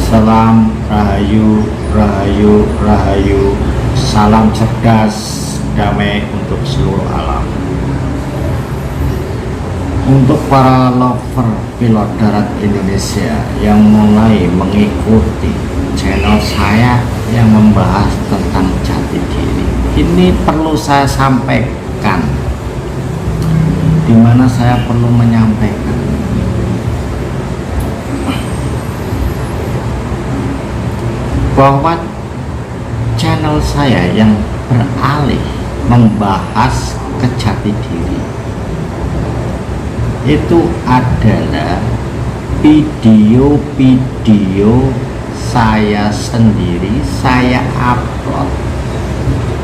Salam Rahayu, Rahayu, Rahayu. Salam cerdas, damai untuk seluruh alam. Untuk para lover pilot darat Indonesia yang mulai mengikuti channel saya yang membahas tentang jati diri, ini perlu saya sampaikan, dimana saya perlu menyampaikan bahwa channel saya yang beralih membahas kejati diri itu adalah video-video saya sendiri saya upload,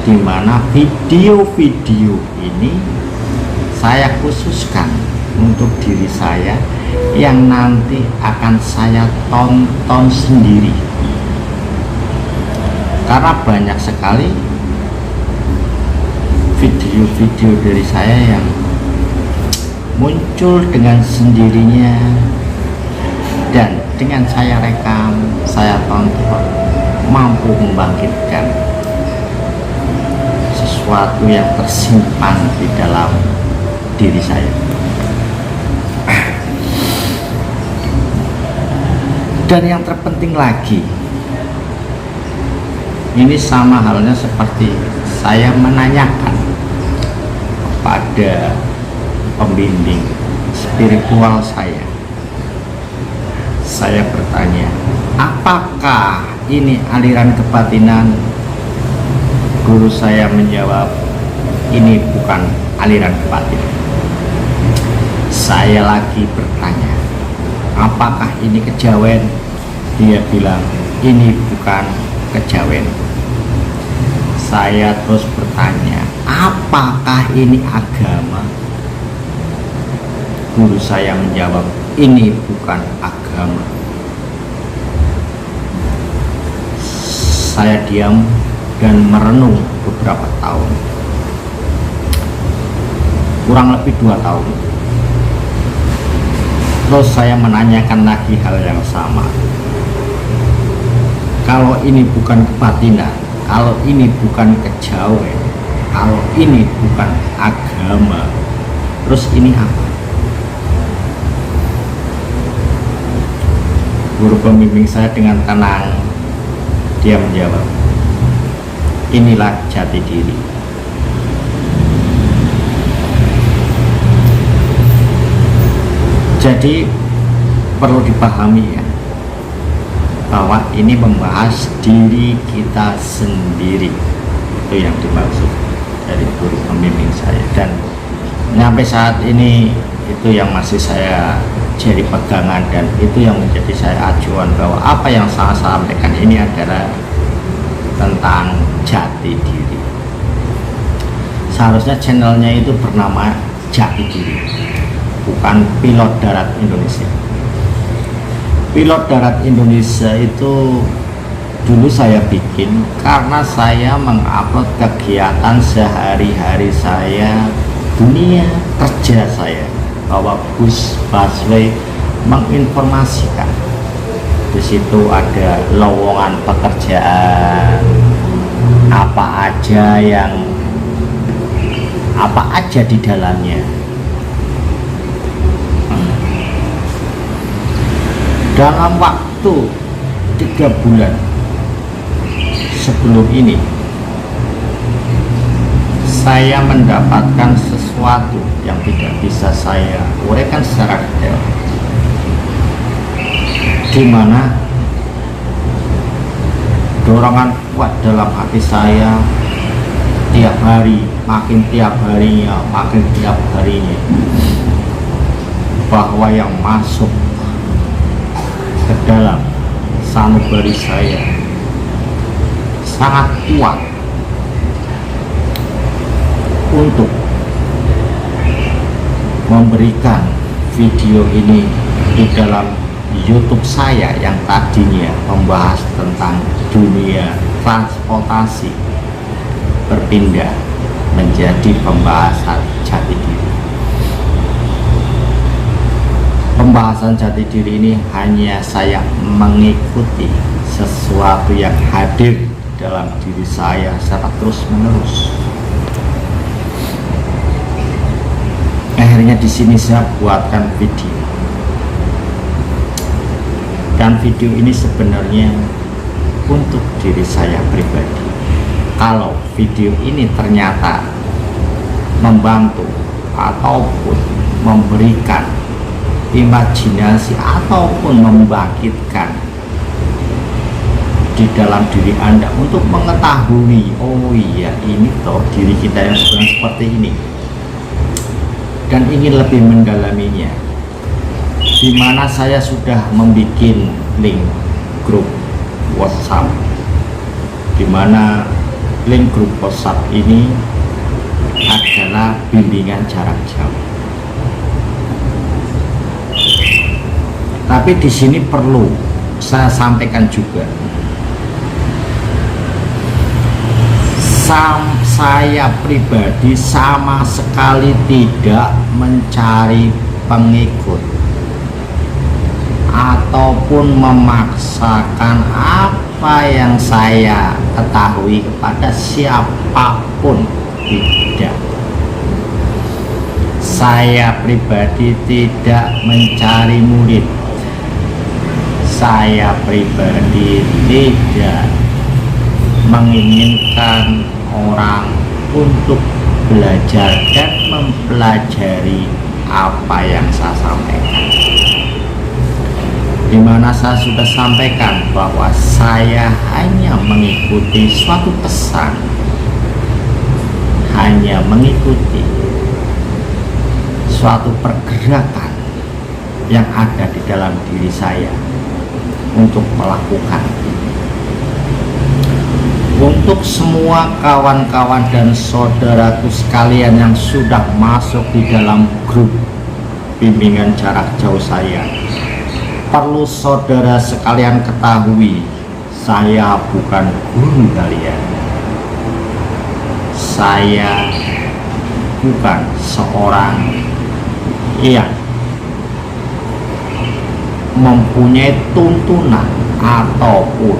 dimana video-video ini saya khususkan untuk diri saya yang nanti akan saya tonton sendiri. Karena banyak sekali video-video dari saya yang muncul dengan sendirinya dan dengan saya rekam, saya tonton, mampu membangkitkan sesuatu yang tersimpan di dalam diri saya. Dan yang terpenting lagi, ini sama halnya seperti saya menanyakan kepada pembimbing spiritual saya. Saya bertanya, apakah ini aliran kebatinan? Guru saya menjawab, ini bukan aliran kebatinan. Saya lagi bertanya, apakah ini kejawen? Dia bilang, ini bukan kejawen. Saya terus bertanya, apakah ini agama? Guru saya menjawab, ini bukan agama. Saya diam dan merenung beberapa tahun, kurang lebih 2 tahun. Terus saya menanyakan lagi hal yang sama. Kalau ini bukan kebatinan, kalau ini bukan kejawen, kalau ini bukan agama, terus ini apa? Guru pembimbing saya dengan tenang, dia menjawab, inilah jati diri. Jadi perlu dipahami ya, bahwa ini membahas diri kita sendiri, itu yang dimaksud dari guru pembimbing saya. Dan sampai saat ini itu yang masih saya jadi pegangan, dan itu yang menjadi saya acuan, bahwa apa yang saya sampaikan ini adalah tentang jati diri. Seharusnya channelnya itu bernama Jati Diri, bukan Pilot Darat Indonesia. Pilot Darat Indonesia itu dulu saya bikin karena saya mengupload kegiatan sehari-hari saya, dunia kerja saya, bahwa Gus Baswe menginformasikan di situ ada lowongan pekerjaan apa aja di dalamnya. Dalam waktu 3 bulan sebelum ini, saya mendapatkan sesuatu yang tidak bisa saya uraikan secara detail, di mana dorongan kuat dalam hati saya tiap hari, makin tiap harinya, bahwa yang masuk ke dalam sanubari saya sangat kuat untuk memberikan video ini di dalam YouTube saya yang tadinya membahas tentang dunia transportasi, berpindah menjadi pembahasan jati diri. Pembahasan jati diri ini hanya saya mengikuti sesuatu yang hadir dalam diri saya secara terus menerus. Akhirnya di sini saya buatkan video, dan video ini sebenarnya untuk diri saya pribadi. Kalau video ini ternyata membantu ataupun memberikan imajinasi ataupun membangkitkan di dalam diri Anda untuk mengetahui, oh iya ini toh diri kita yang sebenarnya seperti ini, dan ingin lebih mendalaminya, di mana saya sudah membuat link grup WhatsApp, di mana link grup WhatsApp ini adalah bimbingan jarak jauh. Tapi di sini perlu saya sampaikan juga, saya pribadi sama sekali tidak mencari pengikut ataupun memaksakan apa yang saya ketahui kepada siapapun. Tidak, saya pribadi tidak mencari murid, saya pribadi tidak menginginkan orang untuk belajar dan mempelajari apa yang saya sampaikan, dimana saya sudah sampaikan bahwa saya hanya mengikuti suatu pesan, hanya mengikuti suatu pergerakan yang ada di dalam diri saya untuk melakukan. Untuk semua kawan-kawan dan saudaraku sekalian yang sudah masuk di dalam grup bimbingan jarak jauh saya, perlu saudara sekalian ketahui, saya bukan guru kalian. Saya bukan seorang yang mempunyai tuntunan ataupun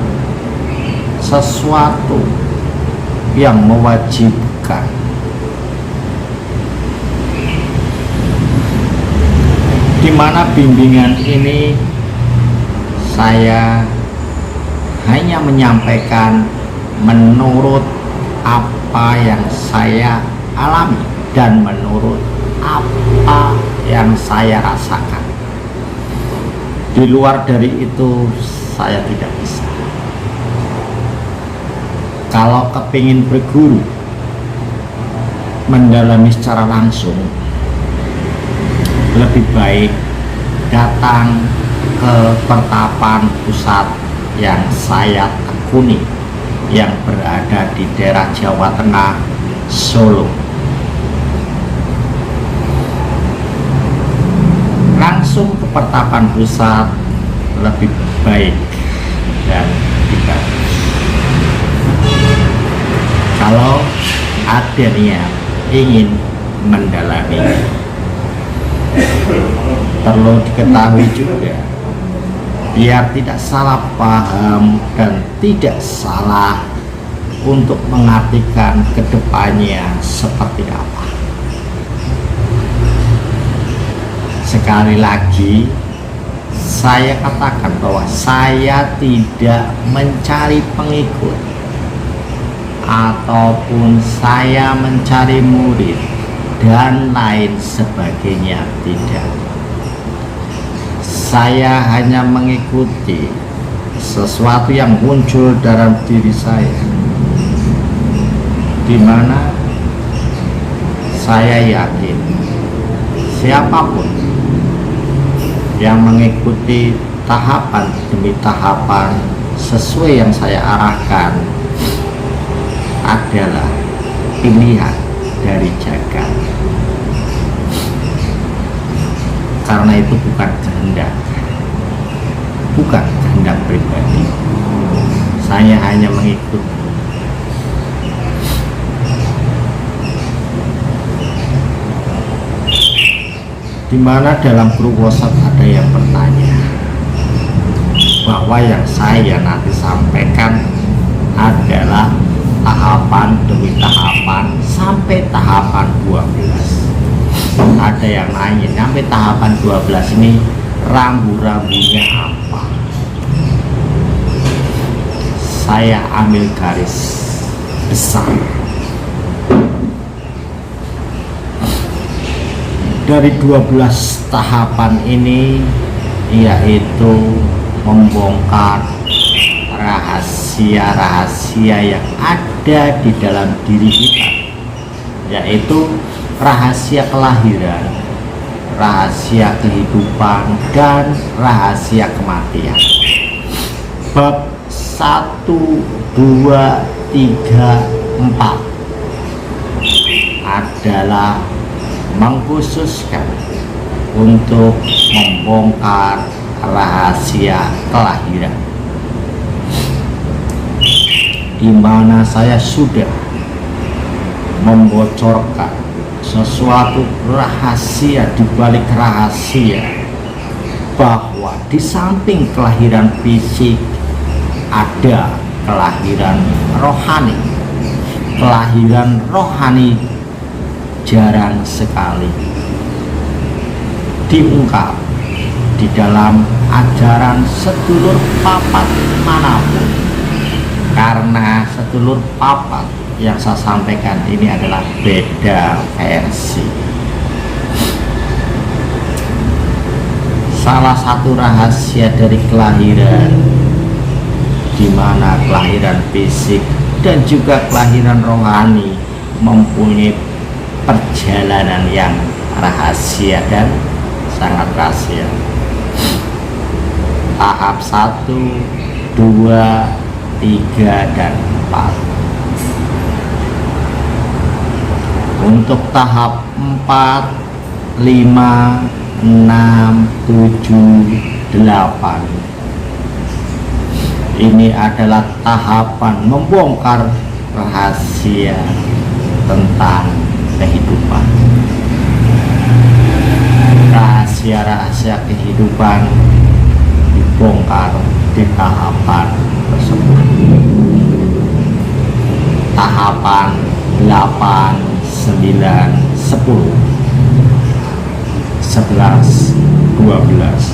sesuatu yang mewajibkan. Di mana bimbingan ini saya hanya menyampaikan menurut apa yang saya alami dan menurut apa yang saya rasakan. Di luar dari itu saya tidak bisa. Kalau kepingin berguru, mendalami secara langsung, lebih baik datang ke pertapan pusat yang saya tekuni, yang berada di daerah Jawa Tengah, Solo. Langsung ke pertapan pusat lebih baik dan lebih bagus. Kalau ada niat ingin mendalami, perlu diketahui juga, biar tidak salah paham dan tidak salah untuk mengartikan kedepannya seperti apa. Sekali lagi saya katakan bahwa saya tidak mencari pengikut ataupun saya mencari murid dan lain sebagainya, tidak. Saya hanya mengikuti sesuatu yang muncul dalam diri saya, di mana saya yakin siapapun yang mengikuti tahapan demi tahapan sesuai yang saya arahkan adalah pilihan dari jagat. Karena itu bukan kehendak, bukan kehendak pribadi. Saya hanya mengikuti. Di Dimana dalam grup WhatsApp ada yang bertanya bahwa yang saya nanti sampaikan adalah tahapan demi tahapan sampai tahapan 12. Ada yang nanya sampai tahapan 12 ini rambu-rambunya apa? Saya ambil garis besar dari 12 tahapan ini, yaitu membongkar rahasia-rahasia yang ada di dalam diri kita, yaitu rahasia kelahiran, rahasia kehidupan, dan rahasia kematian. Bab 1, 2, 3, 4 adalah mengkhususkan untuk membongkar rahasia kelahiran, di mana saya sudah membocorkan sesuatu rahasia di balik rahasia, bahwa di samping kelahiran fisik ada kelahiran rohani. Kelahiran rohani jarang sekali diungkap di dalam ajaran sedulur papat manapun, karena sedulur papat yang saya sampaikan ini adalah beda versi. Salah satu rahasia dari kelahiran, di mana kelahiran fisik dan juga kelahiran rohani mempunyai perjalanan yang rahasia dan sangat rahasia. Tahap 1, 2, 3, dan 4. Untuk tahap 4, 5, 6, 7, 8 ini adalah tahapan membongkar rahasia tentang kehidupan. Rahasia-rahasia kehidupan dibongkar di tahapan tersebut. Tahapan 8, 9, 10, 11, 12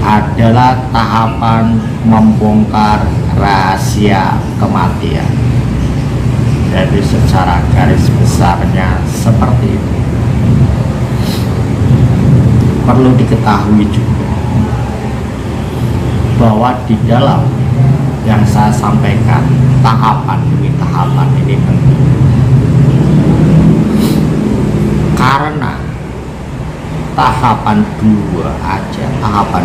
adalah tahapan membongkar rahasia kematian. Jadi secara garis besarnya seperti itu. Perlu diketahui juga bahwa di dalam yang saya sampaikan tahapan demi tahapan ini penting, karena tahapan 2 aja, tahapan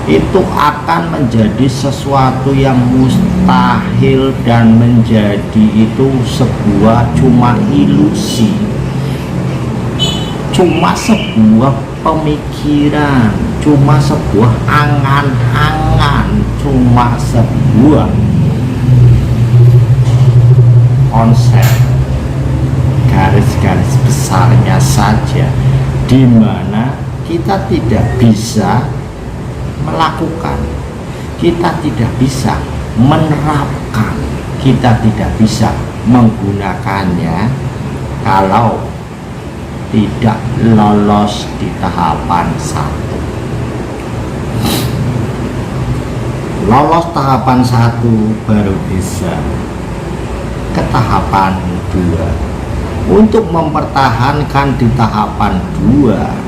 2 itu akan menjadi sesuatu yang mustahil dan menjadi itu sebuah cuma ilusi, cuma sebuah pemikiran, cuma sebuah angan-angan, cuma sebuah konsep garis-garis besarnya saja, di mana kita tidak bisa melakukan, kita tidak bisa menerapkan, kita tidak bisa menggunakannya kalau tidak lolos di tahapan 1. Lolos tahapan 1 baru bisa ke tahapan 2. Untuk mempertahankan di tahapan 2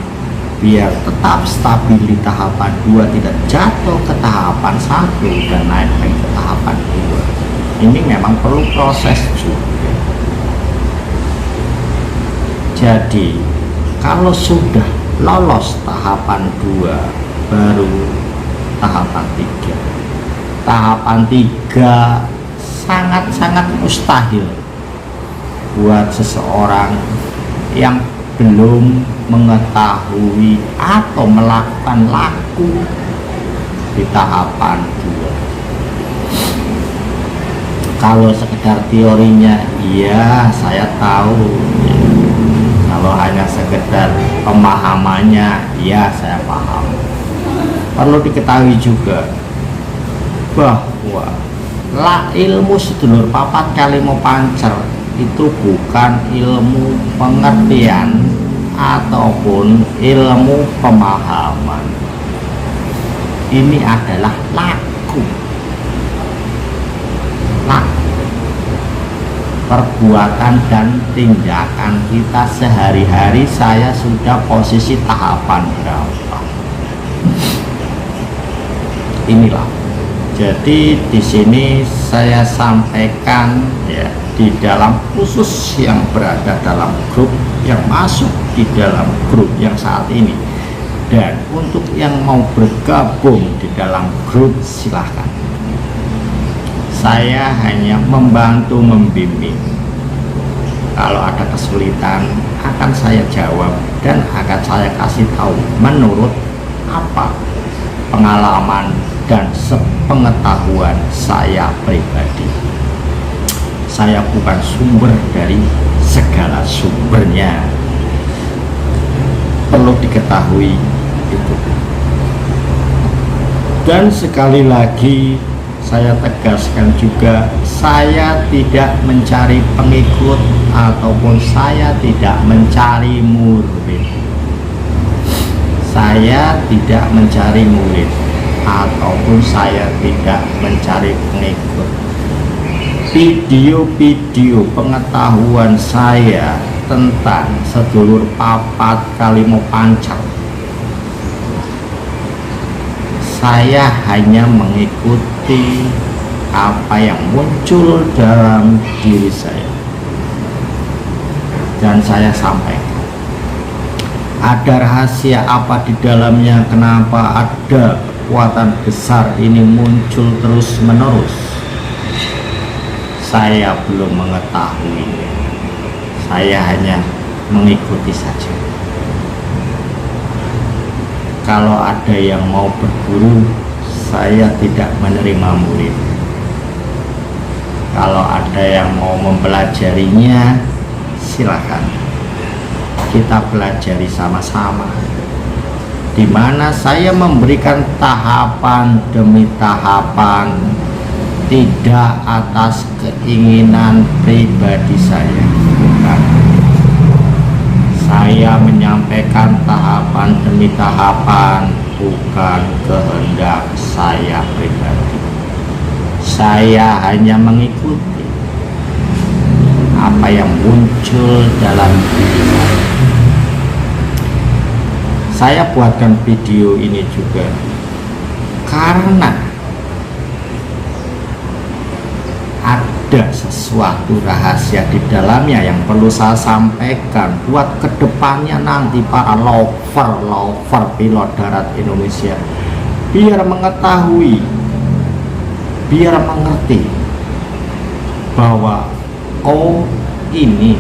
biar tetap stabil di tahapan 2, tidak jatuh ke tahapan 1 dan naik lagi ke tahapan 2, ini memang perlu proses juga. Jadi kalau sudah lolos tahapan 2 baru tahapan 3. Tahapan 3 sangat-sangat mustahil buat seseorang yang belum mengetahui atau melakukan laku di tahapan 2. Kalau sekedar teorinya, iya saya tahu. Kalau hanya sekedar pemahamannya, iya saya paham. Perlu diketahui juga bahwa ilmu sedulur papat kalimo pancer itu bukan ilmu pengertian ataupun ilmu pemahaman. Ini adalah laku, perbuatan dan tindakan kita sehari-hari. Saya sudah posisi tahapan berapa? Inilah. Jadi di sini saya sampaikan ya, di dalam khusus yang berada dalam grup, yang masuk di dalam grup yang saat ini, dan untuk yang mau bergabung di dalam grup silahkan. Saya hanya membantu membimbing. Kalau ada kesulitan akan saya jawab dan akan saya kasih tahu menurut apa pengalaman dan sepengetahuan saya pribadi. Saya bukan sumber dari segala sumbernya, perlu diketahui itu. Dan sekali lagi saya tegaskan juga, saya tidak mencari pengikut ataupun saya tidak mencari murid. Saya tidak mencari murid ataupun saya tidak mencari pengikut. Video-video pengetahuan saya tentang sedulur papat kalimo pancer, saya hanya mengikuti apa yang muncul dalam diri saya dan saya sampaikan. Ada rahasia apa di dalamnya, kenapa ada kekuatan besar ini muncul terus menerus, saya belum mengetahui. Saya hanya mengikuti saja. Kalau ada yang mau berguru, saya tidak menerima murid. Kalau ada yang mau mempelajarinya, silakan kita pelajari sama-sama, di mana saya memberikan tahapan demi tahapan, tidak atas keinginan pribadi saya, bukan. Saya menyampaikan tahapan demi tahapan, bukan kehendak saya pribadi. Saya hanya mengikuti apa yang muncul dalam diri saya. Saya buatkan video ini juga karena ada sesuatu rahasia di dalamnya yang perlu saya sampaikan buat kedepannya nanti para lover pilot darat Indonesia, biar mengetahui, biar mengerti bahwa ini,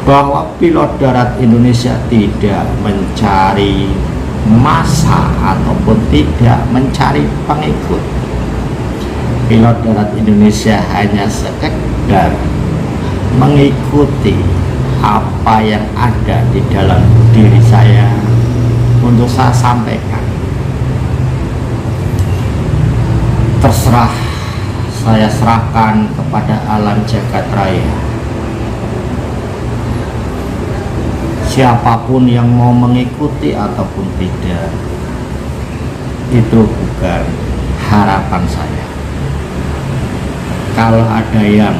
bahwa pilot darat Indonesia tidak mencari massa ataupun tidak mencari pengikut. Pilot darat Indonesia hanya sekedar mengikuti apa yang ada di dalam diri saya untuk saya sampaikan. Terserah, saya serahkan kepada alam jagat raya. Siapapun yang mau mengikuti ataupun tidak, itu bukan harapan saya. Kalau ada yang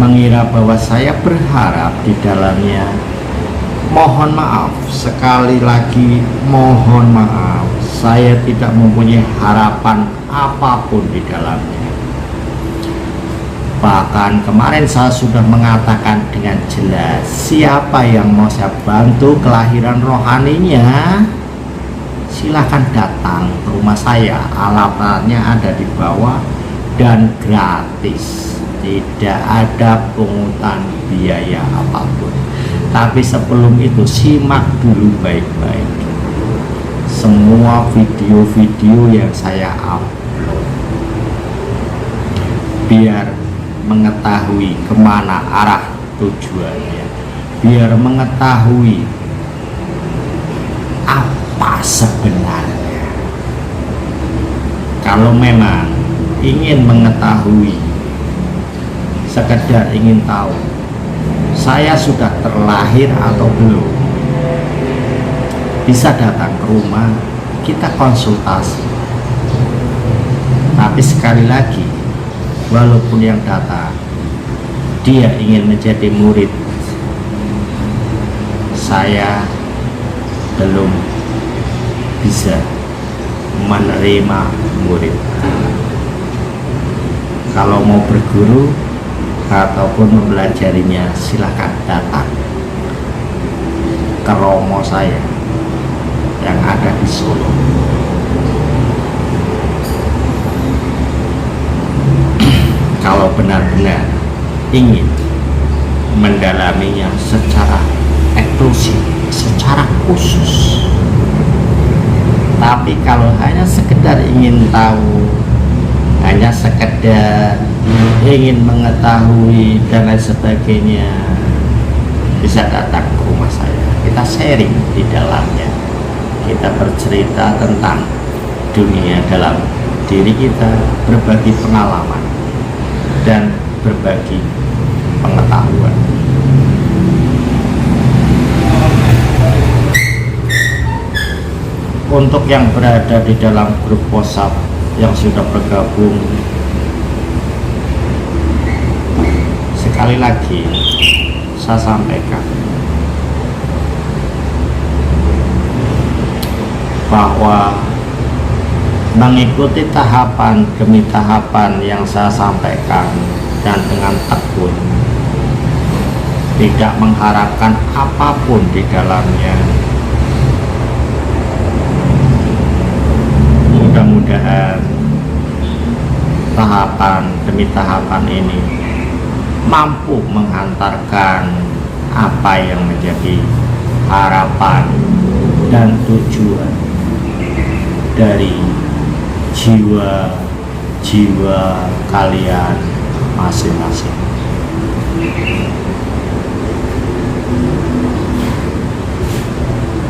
mengira bahwa saya berharap di dalamnya, mohon maaf, sekali lagi mohon maaf, saya tidak mempunyai harapan apapun di dalamnya. Bahkan kemarin saya sudah mengatakan dengan jelas, siapa yang mau saya bantu kelahiran rohaninya, silahkan datang ke rumah saya, alamatnya ada di bawah dan gratis, tidak ada pungutan biaya apapun. Tapi sebelum itu simak dulu baik-baik semua video-video yang saya upload. biar mengetahui kemana arah tujuannya, biar mengetahui apa sebenarnya. Kalau memang ingin mengetahui, sekedar ingin tahu saya sudah terlahir atau belum, bisa datang ke rumah, kita konsultasi. Tapi sekali lagi, walaupun yang datang dia ingin menjadi murid, saya belum bisa menerima murid. Kalau mau berguru ataupun mempelajarinya, silakan datang ke Romo saya yang ada di Solo. Kalau benar-benar ingin mendalaminya secara eksklusif, secara khusus. Tapi kalau hanya sekedar ingin tahu, hanya sekedar ingin mengetahui dan lain sebagainya, bisa datang ke rumah saya. Kita sharing di dalamnya, kita bercerita tentang dunia dalam diri kita, berbagi pengalaman dan berbagi pengetahuan. Untuk yang berada di dalam grup WhatsApp yang sudah bergabung, sekali lagi saya sampaikan bahwa mengikuti tahapan demi tahapan yang saya sampaikan dan dengan tekun, tidak mengharapkan apapun di dalamnya. Mudah-mudahan tahapan demi tahapan ini mampu menghantarkan apa yang menjadi harapan dan tujuan dari jiwa-jiwa kalian masing-masing.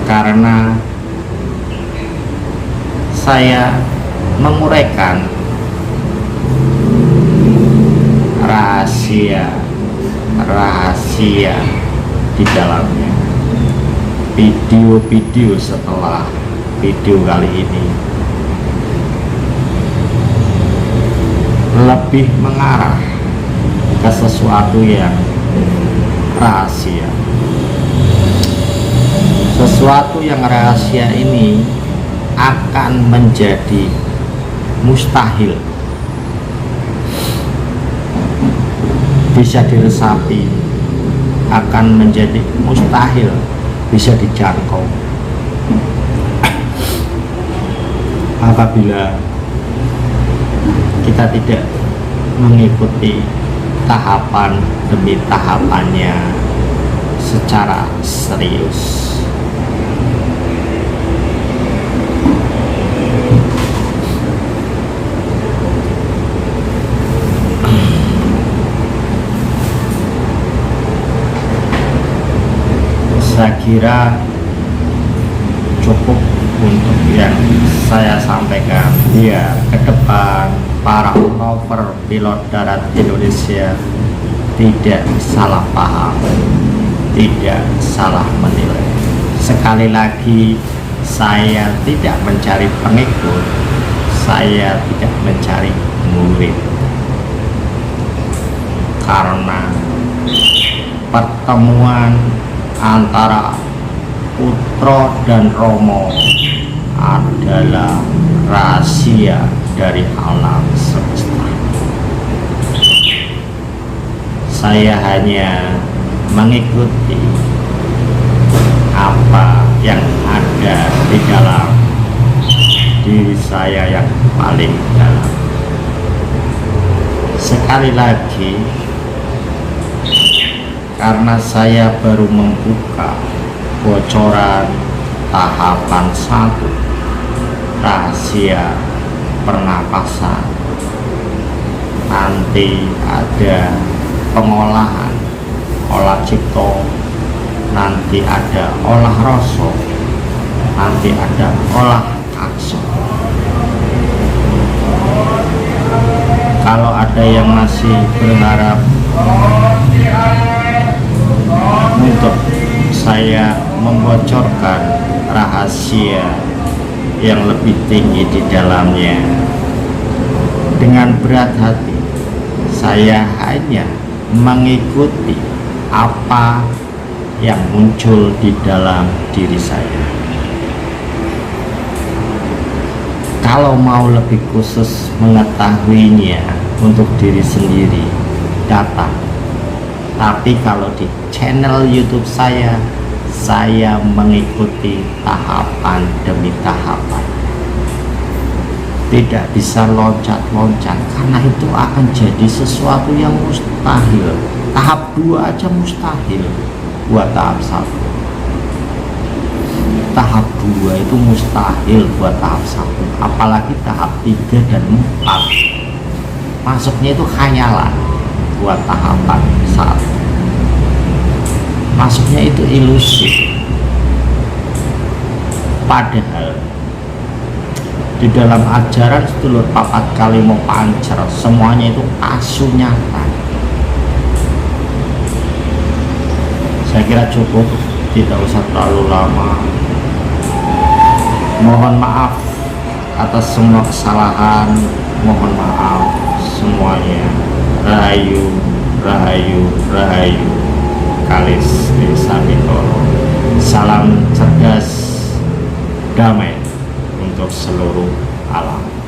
Karena saya menguraikan rahasia di dalamnya. Video-video setelah video kali ini lebih mengarah ke sesuatu yang rahasia. Sesuatu yang rahasia ini akan menjadi mustahil bisa diresapi, akan menjadi mustahil bisa dijangkau apabila kita tidak mengikuti tahapan demi tahapannya secara serius. Saya kira cukup untuk yang saya sampaikan. Ya, ke depan para rover pilot darat Indonesia tidak salah paham, tidak salah menilai. Sekali lagi, saya tidak mencari pengikut, saya tidak mencari murid, karena pertemuan antara Putra dan Romo adalah rahasia dari alam semesta. Saya hanya mengikuti apa yang ada di dalam diri saya yang paling dalam. Sekali lagi, karena saya baru membuka bocoran tahapan 1 rahasia pernapasan, nanti ada pengolahan, olah cipto, nanti ada olah rasa, nanti ada olah kakso. Kalau ada yang masih berharap untuk saya membocorkan rahasia yang lebih tinggi di dalamnya, dengan berat hati saya hanya mengikuti apa yang muncul di dalam diri saya. Kalau mau lebih khusus mengetahuinya untuk diri sendiri, datang. Tapi kalau di channel YouTube saya mengikuti tahapan demi tahapan. Tidak bisa loncat-loncat, karena itu akan jadi sesuatu yang mustahil. Tahap 2 aja mustahil buat tahap 1. Tahap 2 itu mustahil buat tahap 1, apalagi tahap 3 dan 4 masuknya itu khayalan buat tahapan 1. Masuknya itu ilusi, padahal di dalam ajaran sedulur papat kali mau pancer semuanya itu asu nyata. Saya kira cukup, tidak usah terlalu lama. Mohon maaf atas semua kesalahan, mohon maaf semuanya. Rahayu, rahayu, rahayu. Kalis Desa Bintoro. Salam cerdas, damai untuk seluruh alam.